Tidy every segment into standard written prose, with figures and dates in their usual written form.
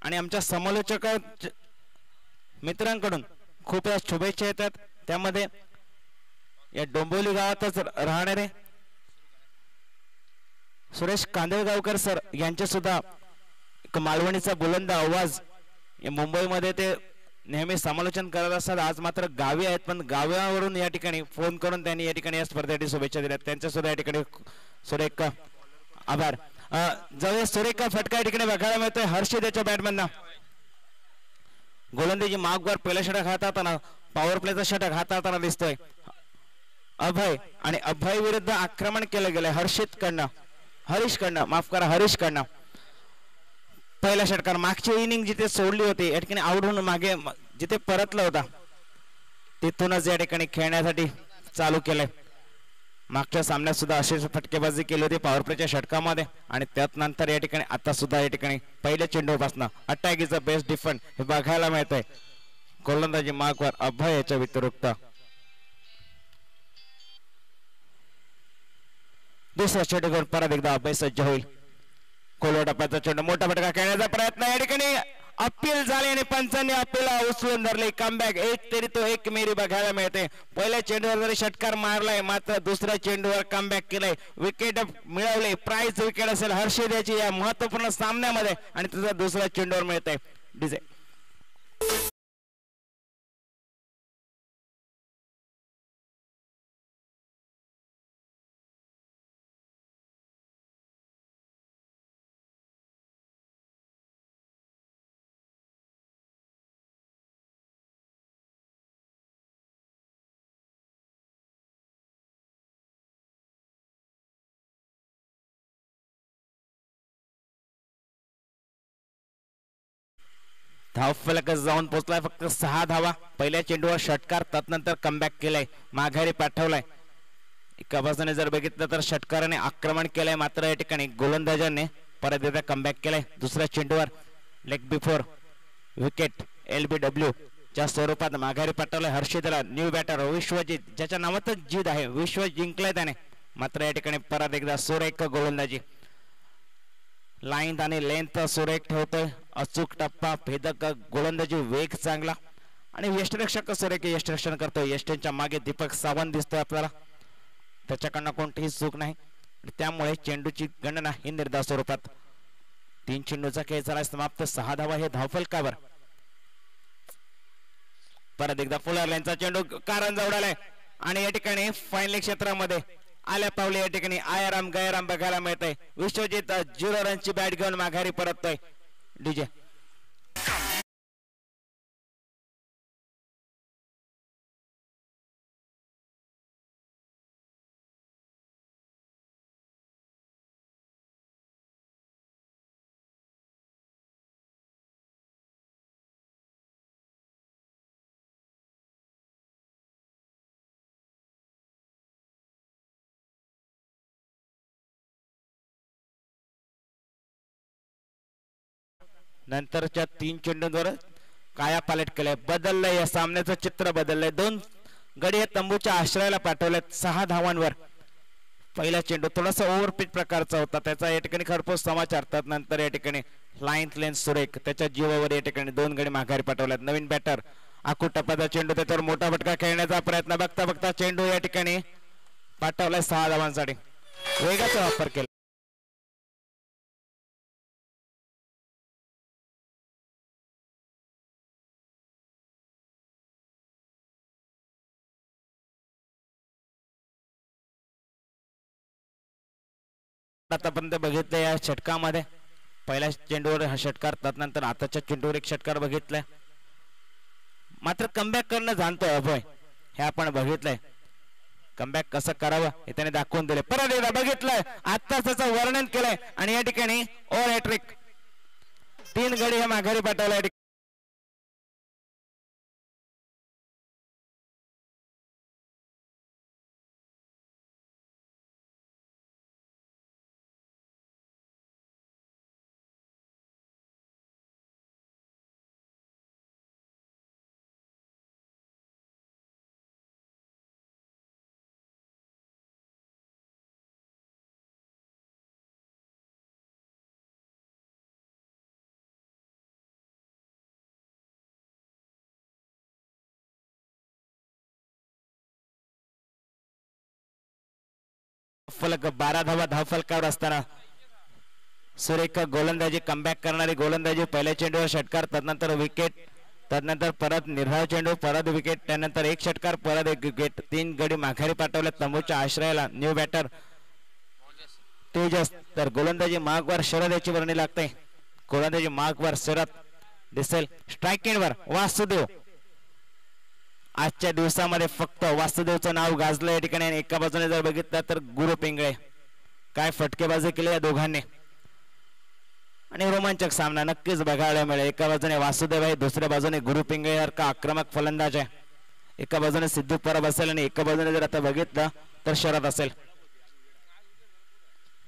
आणि आमच्या समालोचक मित्रांकडून खूप शुभेच्छा येतात. त्यामध्ये या डोंबिवली गावातच राहणारे सुरेश कांदळगावकर सर यांचे सुद्धा मालवणीचा बुलंद आवाज मुंबईमध्ये ते नेहमी समालोचन करत असतात. आज मात्र गावी आहेत, पण गावावरून या ठिकाणी फोन करून त्यांनी या ठिकाणी या स्पर्धेसाठी शुभेच्छा दिल्या. त्यांच्या सुद्धा या ठिकाणी सुरेख आभार. जाऊया सुरेख फटका या ठिकाणी बघायला मिळतोय हर्षित याच्या बॅटमॅनना. गोलंदाजी मागवर पहिला षटक हाताळताना पॉवर प्लेचा षटक हाताळताना दिसतोय अभय, आणि अभय विरुद्ध आक्रमण केलं गेलंय हर्षित कडनं, हरीश कडनं, माफ करा हरीश कडनं. पहिल्या षटकार मागची इनिंग जिथे सोडली होती या ठिकाणी आवडून मागे जिथे परतला होता तिथूनच या ठिकाणी खेळण्यासाठी चालू केलंय. मागच्या सामन्यात सुद्धा अशीच फटकेबाजी केली होती पॉवर प्लेच्या षटकामध्ये, आणि त्यात नंतर या ठिकाणी आता सुद्धा या ठिकाणी पहिल्या चेंडूपासून attack is the best defend हे बघायला मिळतंय. गोलंदाजी मागवर अभय याच्या व्यतिरिक्त दुसऱ्या चेंडूवर परत एकदा अभय सज्ज होईल. कोलवा टप्प्याचा चेंडू मोठा फटका खेळण्याचा प्रयत्न या ठिकाणी अपील झाले आणि पंचांनी अपीलला उचलून धरले. कमबॅक एक तरी तो एक मेरी बघायला मिळते. पहिल्या चेंडूवर जरी षटकार मारलाय मात्र दुसऱ्या चेंडूवर कमबॅक केलंय, विकेट मिळवले. प्राइज विकेट असेल हर्षित याची या महत्वपूर्ण सामन्यामध्ये आणि तुझा दुसऱ्या चेंडूवर मिळतंय डीजे. धावफलक जाऊन पोहोचलाय फक्त 6 धावा. पहिल्या चेंडूवर षटकार, त्यानंतर कमबॅक केलंय, माघारी पाठवलाय. एका बाजूने जर बघितलं तर षटकाराने आक्रमण केलंय मात्र या ठिकाणी गोलंदाजांनी परत एकदा कमबॅक केलंय. दुसऱ्या चेंडूवर लेग बिफोर विकेट LBW च्या स्वरूपात माघारी पाठवलंय हर्षितला. न्यू बॅटर विश्वजित ज्याच्या नावातच जीत आहे, विश्व जिंकलंय त्याने. मात्र या ठिकाणी परत एकदा सुरेख गोलंदाजी, लाईन आणि लेंथ सुरेख ठेवतोय. अचूक टप्पा, भेदक गोलंदाजी, वेग चांगला आणि यष्टिरक्षक सुरेख यष्टिरक्षण करतोय. यष्टींच्या मागे दीपक सावंत दिसतोय आपल्याला, त्याच्याकडनं कोणतीही चूक नाही. त्यामुळे चेंडूची गणना ही निर्धाव स्वरूपात. 3 चेंडूचा खेळ झाला समाप्त. 6 धावा हे धावफलकावर. परत एकदा फुलर लाईनचा चेंडू कारंजा उडालाय आणि या ठिकाणी फायनल क्षेत्रामध्ये आल्या पावले या ठिकाणी आयाराम गयाराम बघायला मिळतंय. विश्वजित 0 रनची बॅट घेऊन माघारी परततोय डीजे. नंतरच्या 3 चेंडूंवर काया पालट केलंय, बदललंय, या सामन्याचं चित्र बदललंय. 2 गडी तंबूच्या आश्रयाला पाठवलेत 6 धावांवर. पहिला चेंडू थोडासा ओव्हरपिच प्रकारचा होता, त्याचा या ठिकाणी खरपूस समाचार. नंतर या ठिकाणी लाईन लेन सुरेख त्याच्या जीवावर या ठिकाणी 2 गडी माघारी पाठवल्यात. नवीन बॅटर आखू टप्प्याचा चेंडू, त्याच्यावर मोठा फटका खेळण्याचा प्रयत्न, बघता बघता चेंडू या ठिकाणी पाठवलाय 6 धावांसाठी. वेगाचा वापर केला. आतापर्यंत बघितलं या षटकामध्ये पहिल्या चेंडूवर हा षटकार, त्यानंतर आताच्या चेंडूवर एक षटकार बघितलाय. मात्र कमबॅक करणं जाणतोय अभय, हे आपण बघितलंय. कमबॅक कसं करावं हे त्याने दाखवून दिले. परत एकदा बघितलंय, आत्ताच त्याचं वर्णन केलंय आणि या ठिकाणी ओव्हर हॅट्रिक. 3 गडी हे माघारी पाठवलाय. फलक 12 धावा धावफलकावर असताना सुरेख गोलंदाजी कमबॅक करणारी गोलंदाजी पहिल्या चेंडूवर षटकार तदनंतर विकेट तदनंतर परत निर्धाव चेंडू परत विकेट त्यानंतर एक षटकार परत एक विकेट 3 गडी माघारी पाठवले तंबूच्या आश्रयाला न्यू बॅटर तेजस तर गोलंदाजी मागवर शरद याची वर्णी लागते गोलंदाजी मागवर शरद दिसेल स्ट्रायकिंगवर वासुदेव आजच्या दिवसामध्ये फक्त वासुदेवचं नाव गाजलं या ठिकाणी आणि एका बाजूने जर बघितलं तर गुरु पिंगळे काय फटकेबाजी केली या दोघांनी आणि रोमांचक सामना नक्कीच बघायला मिळेल एका बाजूने वासुदेव आहे दुसऱ्या बाजूने गुरु पिंगळे का आक्रमक फलंदाज आहे एका बाजूने सिद्धू परब असेल आणि एका बाजूने जर आता बघितलं तर शरद असेल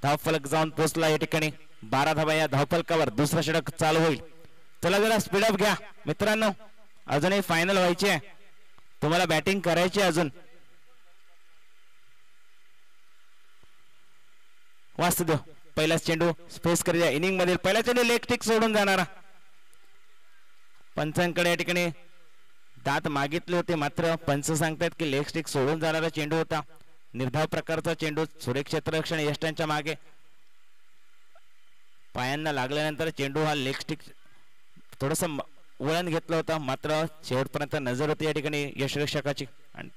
धावफलक जाऊन पोहोचला या ठिकाणी 12 धावा या धावफलकावर दुसरा षटक चालू होईल चला जरा स्पीडअप घ्या मित्रांनो अजूनही फायनल व्हायची आहे तुम्हाला बॅटिंग करायची अजून वासुदेव पहिलाच चेंडू स्पेस करूया इनिंग मधील पहिला चेंडू लेग स्टिक सोडून जाणारा पंचांकडे या ठिकाणी दात मागितले होते मात्र पंच सांगतात की लेग स्टिक सोडून जाणारा चेंडू होता निर्धाव प्रकारचा चेंडू सुरेख क्षेत्ररक्षण यष्टांच्या मागे पायांना लागल्यानंतर चेंडू हा लेग स्टिक थोडस वळण घेतलं होतं मात्र शेवटपर्यंत नजर होती या ठिकाणी यशरक्षकाची आणि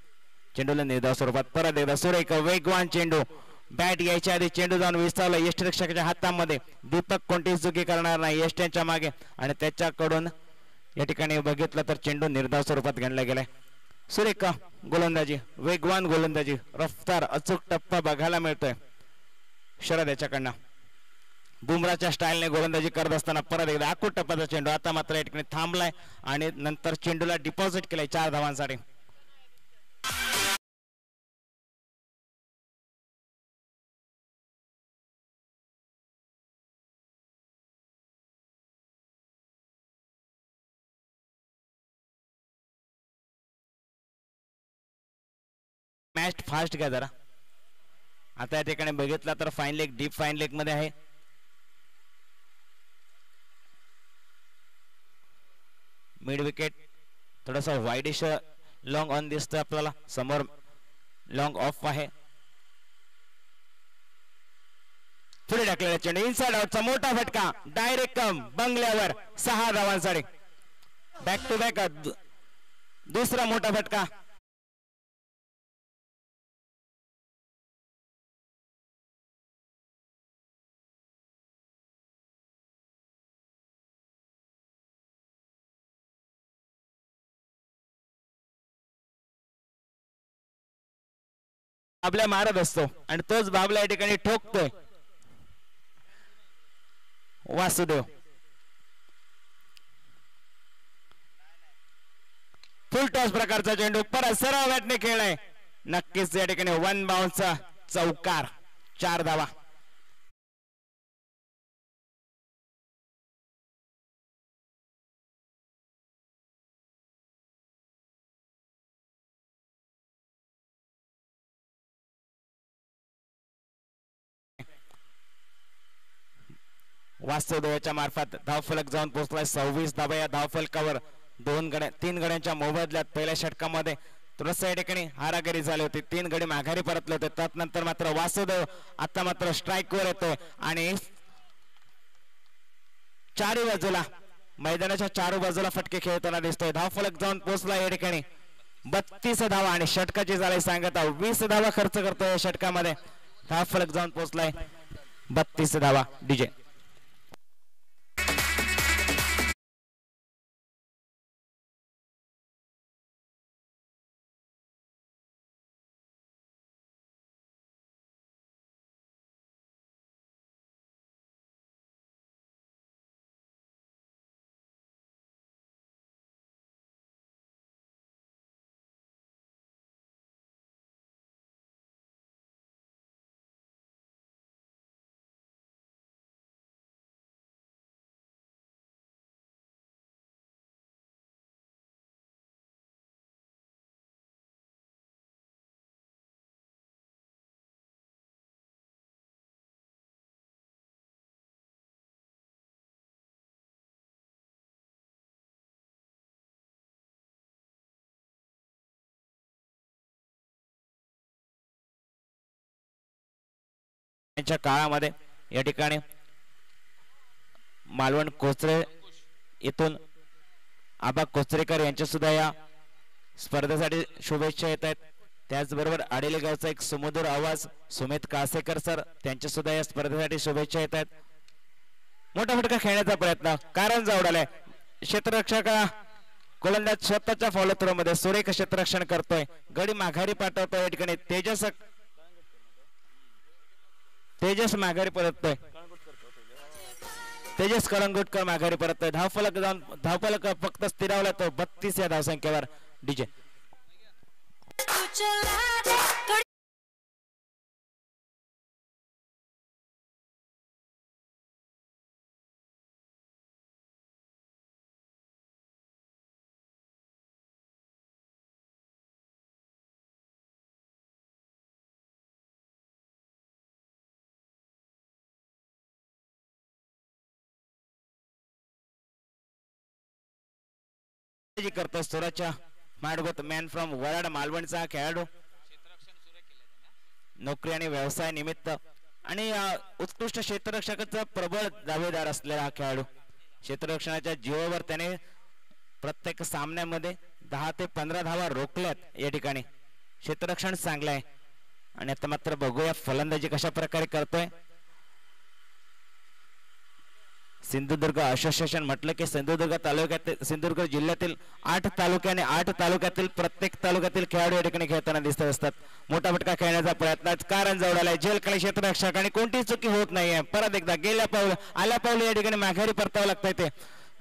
चेंडूला निर्धाव स्वरूपात परत एकदा सुरेख वेगवान चेंडू बॅट यायच्या आधी चेंडू जाऊन विस्तावला यष्टरक्षकाच्या हातामध्ये दीपक कोणतीही चुकी करणार नाही यष्ट्यांच्या मागे आणि त्याच्याकडून या ठिकाणी बघितलं तर चेंडू निर्धाव स्वरूपात गणला गेलाय सुरेख गोलंदाजी वेगवान गोलंदाजी रफ्तार अचूक टप्पा बघायला मिळतोय शरद याच्याकडनं बुमराच्या स्टाईलने गोलंदाजी करत असताना परत एकदा आखूट टप्प्याचा चेंडू आता मात्र या ठिकाणी थांबलाय आणि नंतर चेंडूला डिपॉझिट केलाय 4 धावांसाठी मॅच फास्ट घ्या जरा आता या ठिकाणी बघितला तर fine leg deep fine leg मध्ये आहे मिड विकेट थोडासा वाईडिश लॉंग ऑन दिसतोय आपल्याला समोर लॉंग ऑफ आहे पुढे टाकलेला चेंडू इनसाइड आउटचा मोठा फटका डायरेक्ट बंगल्यावर 6 धावांसाठी बॅक टू बॅक दुसरा मोठा फटका बाबल्या मारत असतो आणि तोच बाबला या ठिकाणी ठोकतोय वासुदेव फुल टॉस प्रकारचा चेंडू परत सरळ बॅटने खेळलाय नक्कीच या ठिकाणी 1 बाउन्सचा चौकार 4 धावा वास्तवदेवाच्या मार्फत धावफलक जाऊन पोहोचलाय 26 धावा या धावफलकावर 3 गड्यांच्या मोबदल्यात पहिल्या षटकामध्ये थोडस या ठिकाणी हारागिरी झाली होती 3 गडी माघारी परतले होते त्यानंतर मात्र वासुदेव आता मात्र स्ट्राईक वर येतोय आणि चारही बाजूला मैदानाच्या 4 बाजूला फटके खेळताना दिसतोय धावफलक जाऊन पोहोचला या ठिकाणी 32 धावा आणि षटकाची झाली सांगता 20 धावा खर्च करतोय या षटकामध्ये धावफलक जाऊन पोहोचलाय 32 धावा डीजे च्या काळामध्ये या ठिकाणी मालवण कोचरे येथून आबा कोचरेकर यांच्या सुद्धा या स्पर्धेसाठी शुभेच्छा येत आहेत. त्याचबरोबर आडेलेगावचा एक सुमधुर आवाज सुमित कासेकर सर त्यांच्या सुद्धा या स्पर्धेसाठी शुभेच्छा येत आहेत. मोठा फटका खेळण्याचा प्रयत्न कारण उडालाय क्षेत्ररक्षक गोलंदाज स्वतःच्या फॉलो थ्रो मध्ये सुरेख क्षेत्ररक्षण करतोय. गडी माघारी पाठवतोय या ठिकाणी तेजस माघारी परततोय. तेजस कळंगुटकर माघारी परततोय. धावफलक जाऊन धावफलक फक्त स्थिरावला तो 32 या धावसंख्येवर. डीजे करतो सुराच्या माडगोत मॅन फ्रॉम वराड मालवणचा खेळाडू नोकरी आणि व्यवसाय निमित्त आणि उत्कृष्ट क्षेत्ररक्षकाचा प्रबळ दावेदार असलेला हा खेळाडू क्षेत्ररक्षणाच्या जीवावर त्याने प्रत्येक सामन्यामध्ये 10 ते 15 धावा रोखल्यात. या ठिकाणी क्षेत्ररक्षण चांगलं आहे आणि आता मात्र बघूया फलंदाजी कशा प्रकारे करतोय. सिंधुदुर्ग असोसिएशन म्हटलं की सिंधुदुर्ग जिल्ह्यातील 8 तालुके आणि 8 तालुक्यातील प्रत्येक तालुक्यातील खेळाडू या ठिकाणी खेळताना दिसत असतात. मोठा फटका खेळण्याचा प्रयत्न कारण जवळालाय जेल खाली क्षेत्ररक्षक आणि कोणतीही चुकी होत नाहीये. परत एकदा गेल्या पाऊल आल्या पाऊल या ठिकाणी माघारी परतावं लागतंय. ते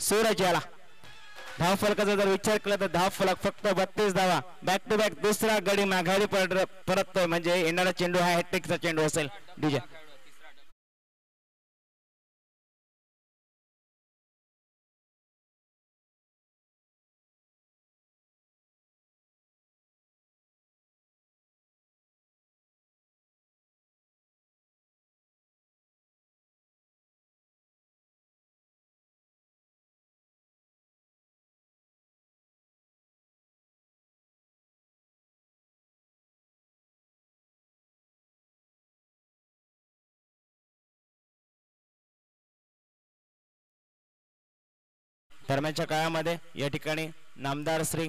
सूरज याला धाव फलकाचा जर विचार केला तर धाव फलक फक्त 32 धावा. बॅक टू बॅक दुसरा गडी माघारी परततोय म्हणजे येणारा चेंडू हा हॅट्रिकचा चेंडू असेल. डीजे दरम्यानच्या काळामध्ये या ठिकाणी नामदार श्री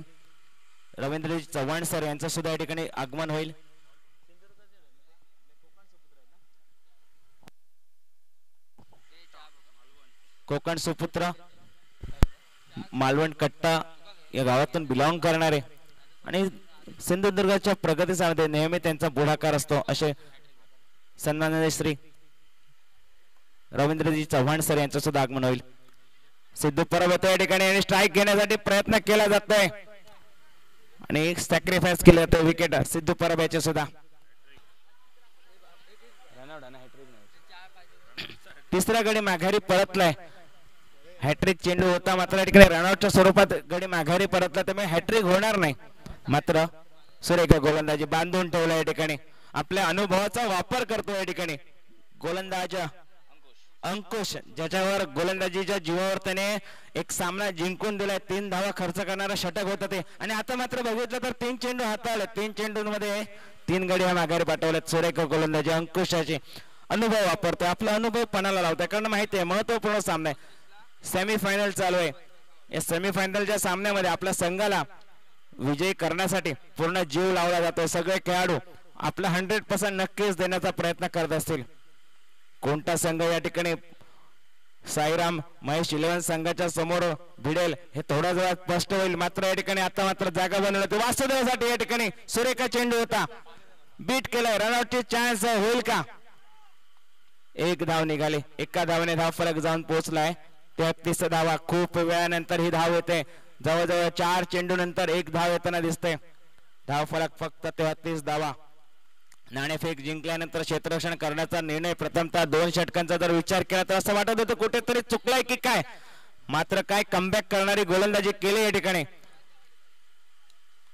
रवींद्रजी चव्हाण सर यांचं सुद्धा या ठिकाणी आगमन होईल. कोकण सुपुत्र मालवण कट्टा या गावातून बिलॉंग करणारे आणि सिंधुदुर्गाच्या प्रगतीसाठी नेहमी त्यांचा पुढाकार असतो असे सन्माननीय श्री रवींद्रजी चव्हाण सर यांचं सुद्धा आगमन होईल. सिद्धू परब येतो या ठिकाणी आणि स्ट्राईक घेण्यासाठी प्रयत्न केला जातोय आणि सॅक्रिफाईस केलं जातं विकेट सिद्धू परब याचे सुद्धा. तिसरा गडी माघारी परतलाय. हॅट्रिक चेंडू होता मात्र या ठिकाणी रनआउटच्या स्वरूपात गडी माघारी परतला त्यामुळे हॅट्रिक होणार नाही. मात्र सुरेख गोलंदाजी बांधून ठेवला या ठिकाणी आपल्या अनुभवाचा वापर करतो या ठिकाणी गोलंदाज अंकुश ज्याच्यावर गोलंदाजीच्या जीवावर त्याने एक सामना जिंकून दिलाय. 3 धावा खर्च करणारा षटक होता ते आणि आता मात्र बघितलं तर 3 चेंडू हाताळले. 3 चेंडूंमध्ये 3 गडी हा माघारी पाठवलेत. सुरेख गोलंदाजी अंकुशाची अनुभव वापरतोय आपला अनुभव पणाला लावतोय कारण माहिती आहे महत्वपूर्ण सामना आहे. सेमीफायनल चालू आहे. या सेमीफायनलच्या सामन्यामध्ये आपल्या संघाला विजयी करण्यासाठी पूर्ण जीव लावला जातोय. सगळे खेळाडू आपला 100% नक्कीच देण्याचा प्रयत्न करत असतील. कोणता संघ या ठिकाणी साईराम महेश 11 संघाच्या समोर भिडेल हे थोड्या वेळात स्पष्ट होईल. मात्र या ठिकाणी आता मात्र जागा बनवली वासुदेवासाठी या ठिकाणी सुरेखा चेंडू होता बीट केलाय. रनआउटची चान्स होईल का? 1 धाव निघाली. एका धावाने धाव फलक जाऊन पोहोचलाय. 33 धावा. खूप वेळानंतर ही धाव येते. जवळजवळ 4 चेंडू नंतर 1 धाव येताना दिसते. धाव फलक फक्त 33 धावा. नाणेफेक जिंकल्यानंतर क्षेत्ररक्षण करण्याचा निर्णय प्रथमतः 2 षटकांचा जर विचार केला तर असं वाटत होतं कुठेतरी चुकलाय की काय. मात्र काय कमबॅक करणारी गोलंदाजी केली या ठिकाणी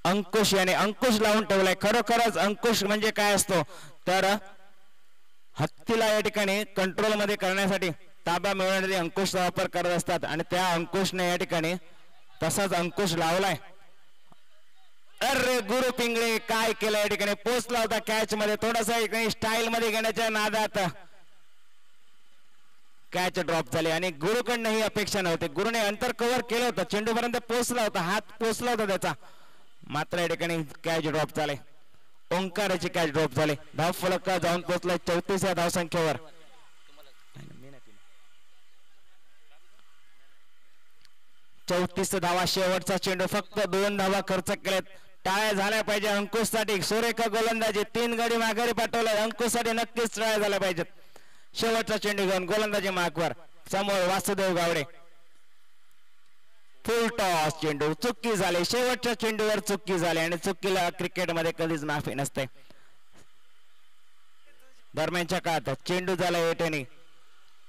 अंकुश याने. अंकुश लावून ठेवलाय. खरोखरच अंकुश म्हणजे काय असतो तर हत्तीला या ठिकाणी कंट्रोल मध्ये करण्यासाठी ताबा मिळवण्यासाठी अंकुशचा वापर करत असतात आणि त्या अंकुशने या ठिकाणी तसाच अंकुश लावलाय. अरे गुरु पिंगळे काय केलं या ठिकाणी, पोचला होता कॅच मध्ये, थोडासा स्टाईल मध्ये घेण्याच्या नादात कॅच ड्रॉप झाली आणि गुरुकडनं ही अपेक्षा नव्हती. गुरुने अंतर कव्हर केलं होतं, चेंडूपर्यंत पोहोचला होता, हात पोहोचला होता त्याचा, मात्र या ठिकाणी कॅच ड्रॉप झाले. ओंकाराची कॅच ड्रॉप झाले. धाव फलक जाऊन पोहोचलाय 34 या धावसंख्येवर. 34 धावा, शेवटचा चेंडू, फक्त 2 धावा खर्च केलेत. टाळ्या झाल्या पाहिजे अंकुश साठी. सुरेख गोलंदाजी, 3 गडी माघारी पाठवलाय. अंकुश साठी नक्कीच टाळ्या झाल्या पाहिजेत. शेवटचा चेंडू घेऊन गोलंदाजी मार्कवर, समोर वासुदेव गावडे. फुल टॉस चेंडू, चुकी झाली. शेवटच्या चेंडूवर चुकी झाली आणि चुकीला क्रिकेटमध्ये कधीच माफी नसते. दरम्यानच्या काळात चेंडू झाला एटेने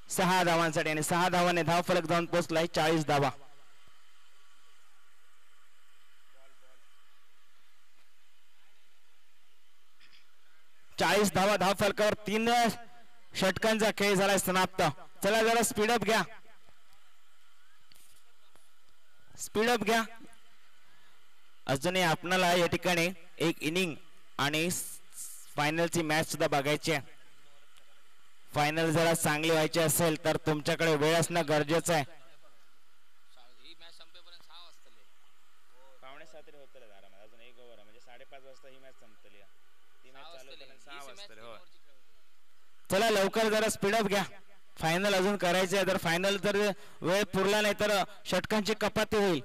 6 धावांसाठी आणि 6 धावांनी धाव फलक जाऊन पोहोचलाय 40 धावा. 40 धावा धाव फलकावर. 3 षटकांचा खेळ झालाय समाप्त. चला जरा स्पीडअप घ्या, स्पीडअप घ्या. अजूनही आपल्याला या ठिकाणी एक इनिंग आणि फायनलची मॅच सुद्धा बघायची आहे. फायनल जरा चांगली व्हायची असेल तर तुमच्याकडे वेळ असणं गरजेचं आहे. चला लवकर जरा स्पीडअप घ्या, फायनल अजून करायचं आहे. तर फायनल जर वेळ पुरला नाही तर षटकांची कपाती होईल.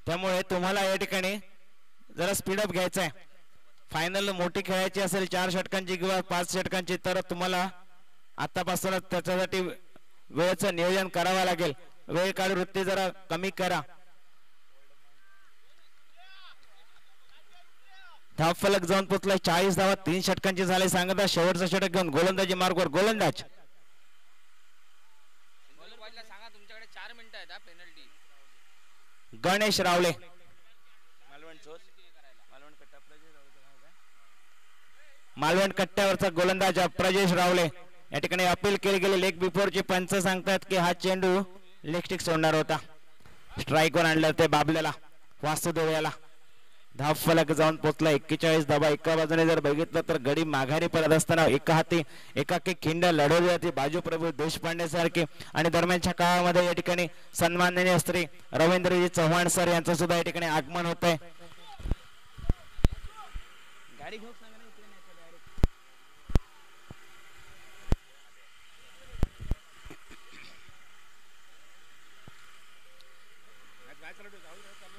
त्यामुळे तुम्हाला या ठिकाणी जरा स्पीडअप घ्यायचं आहे. फायनल मोठी खेळायची असेल 4 षटकांची किंवा 5 षटकांची तर तुम्हाला आतापासूनच त्याच्यासाठी वेळेचं नियोजन करावं लागेल. वेळ काढ वृत्ती जरा कमी करा. धाव फलक जाऊन पोचलाय 40 धावा, 3 षटकांची झाले सांगता. शेवटचा षटक घेऊन गोलंदाजी मार्गवर गोलंदाज गणेश रावले. मालवण कट्ट्यावरचा गोलंदाज प्रजेश रावले. या ठिकाणी अपील केली गेली. लेग बिफोरचे पंच सांगतात की हा चेंडू लेग स्टिक सोडणार होता. स्ट्राईकवर आणलं ते बाबल्याला, वासुदेव याला. धाव फलक जाऊन पोचला 41 धावा. एका बाजूने जर बघितलं तर गडी माघारी परत असताना एका हाती एकाकी खिंड लढवली जाते बाजू प्रभू देशपांडे सारखे. आणि दरम्यानच्या काळामध्ये या ठिकाणी सन्माननीय श्री रवींद्रजी चव्हाण सर यांचं सुद्धा या ठिकाणी आगमन होत आहे.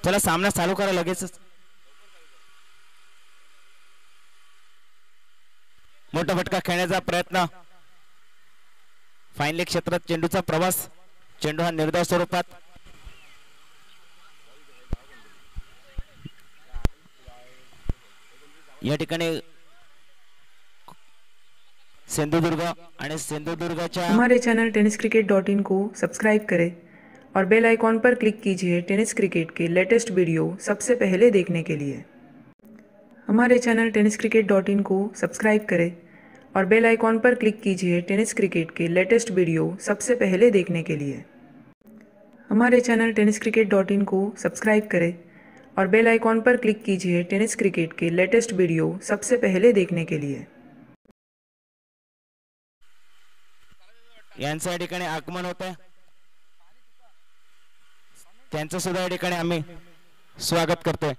चला सामना चालू करा लगेच. मोठा फटका खेळण्याचा प्रयत्न. फायनल क्षेत्रात चेंडूचा प्रवास. चेंडू हा निर्धाव स्वरूपात. या ठिकाणी सिंधुदुर्ग आणि सिंधुदुर्गच्या हमारे चैनल tenniscricket.in को सब्सक्राइब करें और बेल आइकॉन पर क्लिक कीजिए टेनिस क्रिकेट के लेटेस्ट वीडियो सबसे पहले देखने के लिए. हमारे चैनल tenniscricket.in को सब्सक्राइब करें और बेल आइकॉन पर क्लिक कीजिए टेनिस क्रिकेट के लेटेस्ट वीडियो सबसे पहले देखने के लिए. हमारे चैनल tenniscricket.in को सब्सक्राइब करें और बेल आइकॉन पर क्लिक कीजिए टेनिस क्रिकेट के लेटेस्ट वीडियो सबसे पहले देखने के लिए. यांच्या ठिकाणी आगमन होत आहे. त्यांचं सुद्धा या ठिकाणी आम्ही स्वागत करतोय.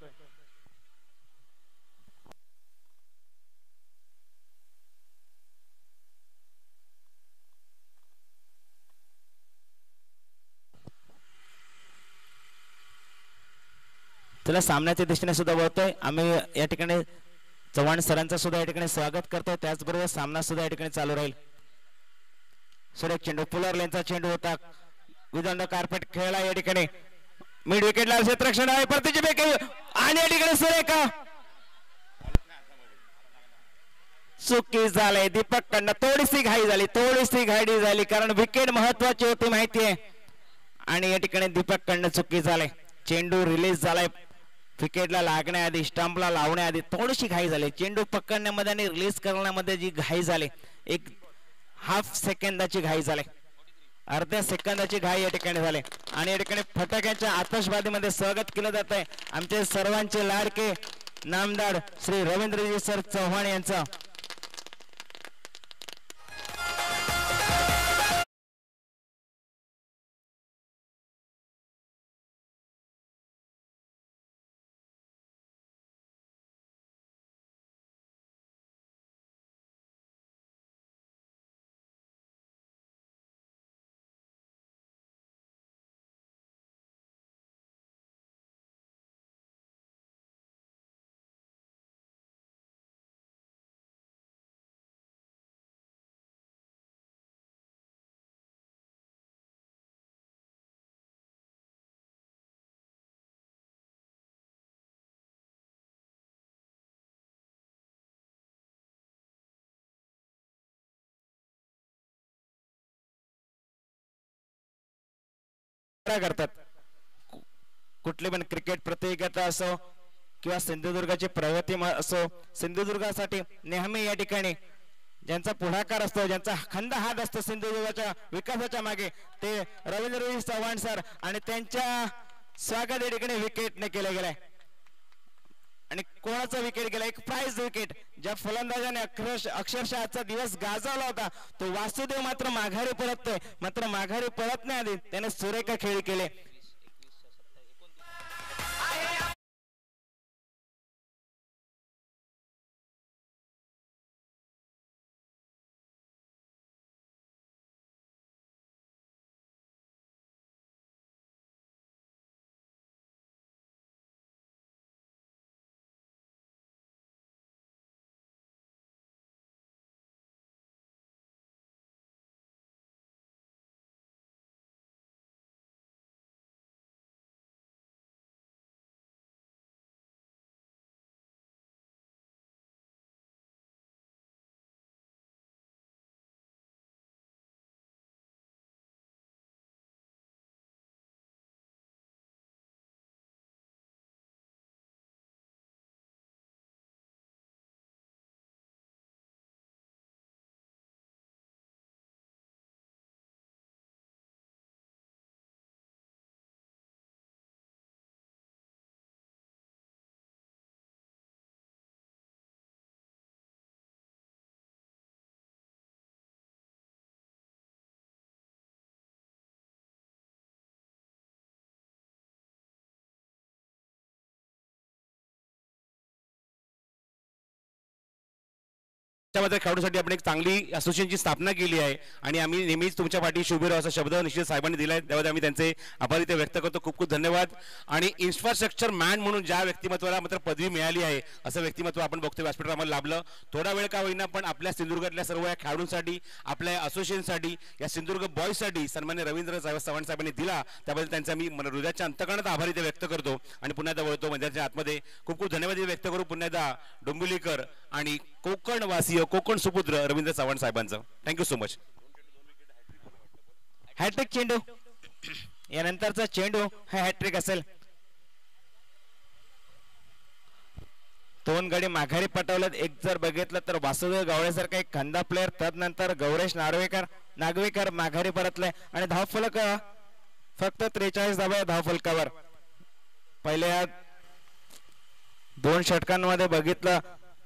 चला सामन्याच्या दृष्टीने सुद्धा बोलतोय आम्ही. या ठिकाणी चव्हाण सरांचं सुद्धा या ठिकाणी स्वागत करतोय. त्याचबरोबर सामना सुद्धा या ठिकाणी चालू राहील. सुरेख चेंडू, पुलर लेनचा चेंडू होता. विदंड कार्पेट खेळला या ठिकाणी. मिड विकेटला क्षेत्ररक्षण आहे परतीची बेक आणि या ठिकाणी सुरेख चुकी झाले. दीपक कडनं थोडीशी घाई झाली कारण विकेट महत्वाची होती माहिती आहे. आणि या ठिकाणी दीपक कडनं चुकी झाले. चेंडू रिलीज झालाय. विकेटला लागण्याआधी स्टंपला लावण्याआधी थोडीशी घाई झाली. चेंडू पकडण्यामध्ये आणि रिलीज करण्यामध्ये जी घाई झाली, एक हाफ सेकंदाची घाई झाली. अर्ध्या सेकंदाची घाई या ठिकाणी झाली आणि या ठिकाणी फटाक्याच्या आतषबाजीमध्ये स्वागत केलं जात आहे आमचे सर्वांचे लाडके नामदार श्री रवींद्रजी सर चव्हाण यांचं. करतात कुठली पण क्रिकेट प्रतियोगिता असो किंवा सिंधुदुर्गाची प्रगती असो, सिंधुदुर्गासाठी नेहमी या ठिकाणी ज्यांचा पुढाकार असतो, ज्यांचा खंदा हात असतो सिंधुदुर्गाच्या विकासाच्या मागे, ते रवींद्रजी चव्हाण सर आणि त्यांच्या स्वागत या ठिकाणी विकेटने केले गेले. आणि कोणाचा विकेट गेला? एक प्राइज विकेट. ज्या फलंदाजाने अक्षरशः आजचा दिवस गाजवला होता तो वासुदेव मात्र माघारी परततोय. मात्र माघारी परतण्याआधी त्याने सुरेख खेळ केले. त्यामध्ये खेळाडूसाठी आपण एक चांगली असोसिएशनची स्थापना केली आहे आणि आम्ही नेहमीच तुमच्या पाठी शुभे राहू असा शब्द निश्चित साहेबांनी दिला आहे. त्यामध्ये आम्ही त्यांचे आभार इथे व्यक्त करतो. खूप खूप धन्यवाद. आणि इन्फ्रास्ट्रक्चर मॅन म्हणून ज्या व्यक्तिमत्वाला मात्र पदवी मिळाली आहे असं व्यक्तिमत्व आपण बघतोय व्यासपीठावर आम्हाला लाभलं. थोडा वेळ का होईना पण आपल्या सिंधुदुर्गातल्या सर्व या खेळाडूंसाठी, आपल्या असोसिएशनसाठी, या सिंधुदुर्ग बॉयजसाठी सन्मान्य रवींद्र चव्हाण साहेबांनी दिला त्याबद्दल त्यांचा मी हृदयाच्या अंतकरणात आभार इथे व्यक्त करतो. आणि पुन्हा एकदा वळतो मंदिराच्या आतमध्ये खूप खूप धन्यवाद व्यक्त करू पुन्हा एकदा डोंबिवलीकर आणि कोकण वासीय, कोकण सुपुत्र रवींद्र चव्हाण साहेबांचं. Thank you so much. हॅट्रिक चेंडू, यानंतरचा चेंडू हा हॅट्रिक असेल. 2 गडी माघारी पटवलेत. एक जर बघितलं तर वासुदेव गावळेसारखा एक खंदा प्लेअर, त्यानंतर गौरेश नागवेकर माघारी परतले आणि धावफलक फक्त 43 धावा धावफलकावर. पहिल्या 2 षटकांमध्ये बघितलं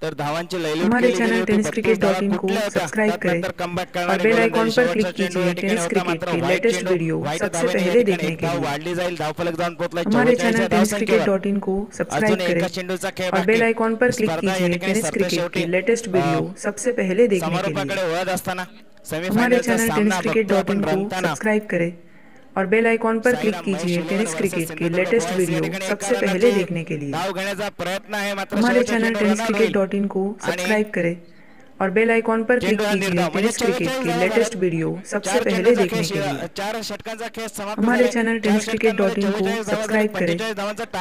तर धावांची लयलूट हमारे चैनल टेनिस क्रिकेट .in को सब्सक्राइब करें और बेल आइकॉन पर क्लिक कीजिए टेनिस क्रिकेट के लेटेस्ट वीडियो सबसे पहले देखने के लिए. वाढली जाईल. धावफलक जाऊन पोहोचला हमारे चैनल टेनिस क्रिकेट .in को सब्सक्राइब करें और बेल आइकॉन पर क्लिक कीजिए टेनिस क्रिकेट के लेटेस्ट वीडियो सबसे पहले देखने के लिए. वळत असताना हमारे सेमीफायनलचा चैनल टेनिस सामना क्रिकेट बघतो आपण .in को रंगताना. सब्सक्राइब करें और बेल आइकॉन पर क्लिक कीजिए टेनिस क्रिकेट के लेटेस्ट वीडियो सबसे पहले देखने के लिए. धाव घेण्याचा प्रयत्न आहे मात्र हमारे शेवटच्या चैनल चेंडूला टेनिस न क्रिकेट होईल. .in को सब्सक्राइब करें और बेल आइकॉन पर क्लिक कीजिए टेनिस क्रिकेट के लेटेस्ट वीडियो सबसे पहले देखने के लिए. 4 षटकांचा खेळ समाप्त हमारे झालाय. चैनल टेनिस क्रिकेट .in को सब्सक्राइब करें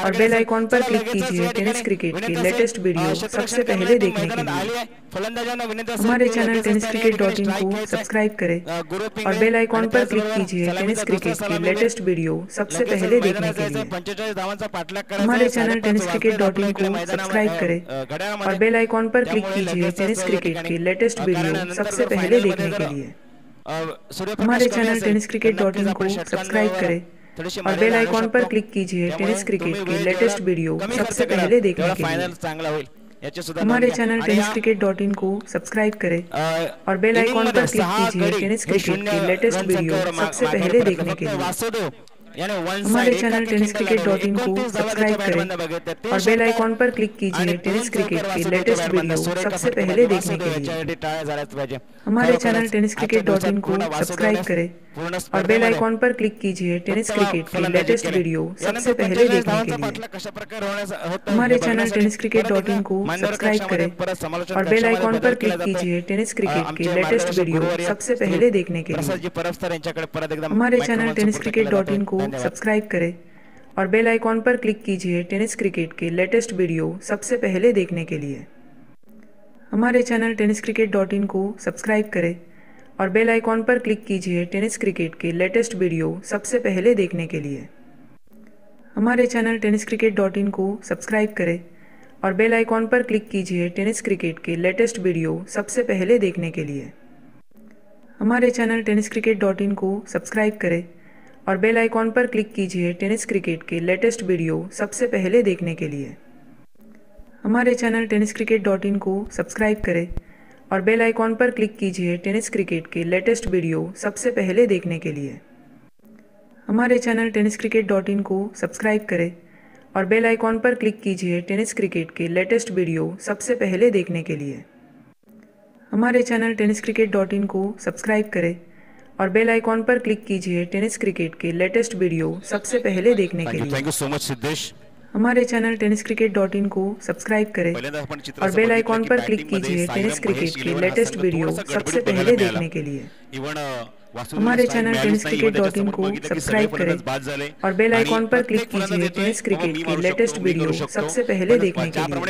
और बेल आइकॉन पर क्लिक कीजिए टेनिस क्रिकेट के लेटेस्ट वीडियो सबसे पहले देखने के लिए. फलंदाजांना विनंती असेल हमारे की चैनल लगेच टेनिस असणारी क्रिकेट एखादी .in को strike सब्सक्राइब करें गुरु पिंगळे और बेल आइकॉन आणि पर क्लिक त्याचबरोबर कीजिए सलामीचा टेनिस क्रिकेट दुसरा के सलामी लेटेस्ट वीडियो सबसे लगेच पहले देखने मैदानात के जायचंय. लिए. 45 धावांचा पाठलाग करायचा हमारे आहे. चैनल 5:30 टेनिस क्रिकेट वाजलेत .in आपल्या को मैदानामध्ये, सब्सक्राइब करें घड्याळामध्ये. और बेल आइकॉन पर क्लिक त्यामुळे कीजिए लगेचच टेनिस या क्रिकेट ठिकाणी के लेटेस्ट कारण वीडियो नंतर सबसे जर पहले फायनलमध्ये देखने जर के लिए. हमारे चैनल टेनिस क्रिकेट .in को सब्सक्राइब करें और बेल आइकॉन पर क्लिक कीजिए टेनिस क्रिकेट के लेटेस्ट वीडियो सबसे पहले देखने के लिए। चांगला होईल याचे सुद्धा हमारे चैनल टेनिस क्रिकेट .in को सब्सक्राइब करें और बेल आइकॉन पर क्लिक कीजिए टेनिस क्रिकेट के लेटेस्ट वीडियो सबसे पहले देखने के लिए। हमारे चैनल टेनिस क्रिकेट .in को सब्सक्राइब करें और बेल आइकॉन पर क्लिक कीजिए टेनिस क्रिकेट के लेटेस्ट वीडियो सबसे पहले देखने के लिए। हमारे चैनल टेनिस क्रिकेट .in को सब्सक्राइब करें और बेल आइकॉन पर क्लिक कीजिए टेनिस क्रिकेट के लेटेस्ट वीडियो सबसे पहले देखने के लिए। हमारे चैनल टेनिस क्रिकेट .in को सब्सक्राइब करें और बेल आइकॉन पर क्लिक कीजिए टेनिस क्रिकेट के लेटेस्ट वीडियो सबसे पहले देखने के लिए। हमारे चैनल टेनिस क्रिकेट .in को सब्सक्राइब करें और बेल आइकॉन पर क्लिक कीजिए टेनिस क्रिकेट के लेटेस्ट वीडियो सबसे पहले देखने के लिए। हमारे चैनल टेनिस क्रिकेट .in को सब्सक्राइब करें और बेल आइकॉन पर क्लिक कीजिए टेनिस क्रिकेट के लेटेस्ट वीडियो सबसे पहले देखने के लिए। हमारे चैनल टेनिस क्रिकेट .in को सब्सक्राइब करें और बेल आइकॉन पर क्लिक कीजिए टेनिस क्रिकेट के लेटेस्ट वीडियो सबसे पहले देखने के लिए। हमारे चैनल टेनिस क्रिकेट .in को सब्सक्राइब करें और बेल आइकॉन पर क्लिक कीजिए टेनिस क्रिकेट के लेटेस्ट वीडियो सबसे पहले देखने के लिए। हमारे चैनल टेनिस क्रिकेट .in को सब्सक्राइब करें और बेल आइकॉन पर क्लिक कीजिए टेनिस क्रिकेट के लेटेस्ट वीडियो सबसे पहले देखने के लिए। हमारे चैनल टेनिस क्रिकेट .in को सब्सक्राइब करें और बेल आइकॉन पर क्लिक कीजिए टेनिस क्रिकेट के लेटेस्ट वीडियो सबसे पहले देखने के लिए। हमारे चैनल टेनिस क्रिकेट .in को सब्सक्राइब करें और बेल आइकॉन पर क्लिक कीजिए टेनिस क्रिकेट के लेटेस्ट वीडियो सबसे पहले देखने के लिए। Thank you so much Siddhesh. हमारे चैनल टेनिस क्रिकेट .in को सब्सक्राइब करें और बेल आइकॉन पर क्लिक कीजिए टेनिस क्रिकेट के लेटेस्ट वीडियो सबसे पहले देखने के लिए। हमारे चैनल टेनिस क्रिकेट .in को सब्सक्राइब करें और बेल आइकॉन पर क्लिक कीजिए टेनिस क्रिकेट के लेटेस्ट वीडियो सबसे पहले देखने के लिए।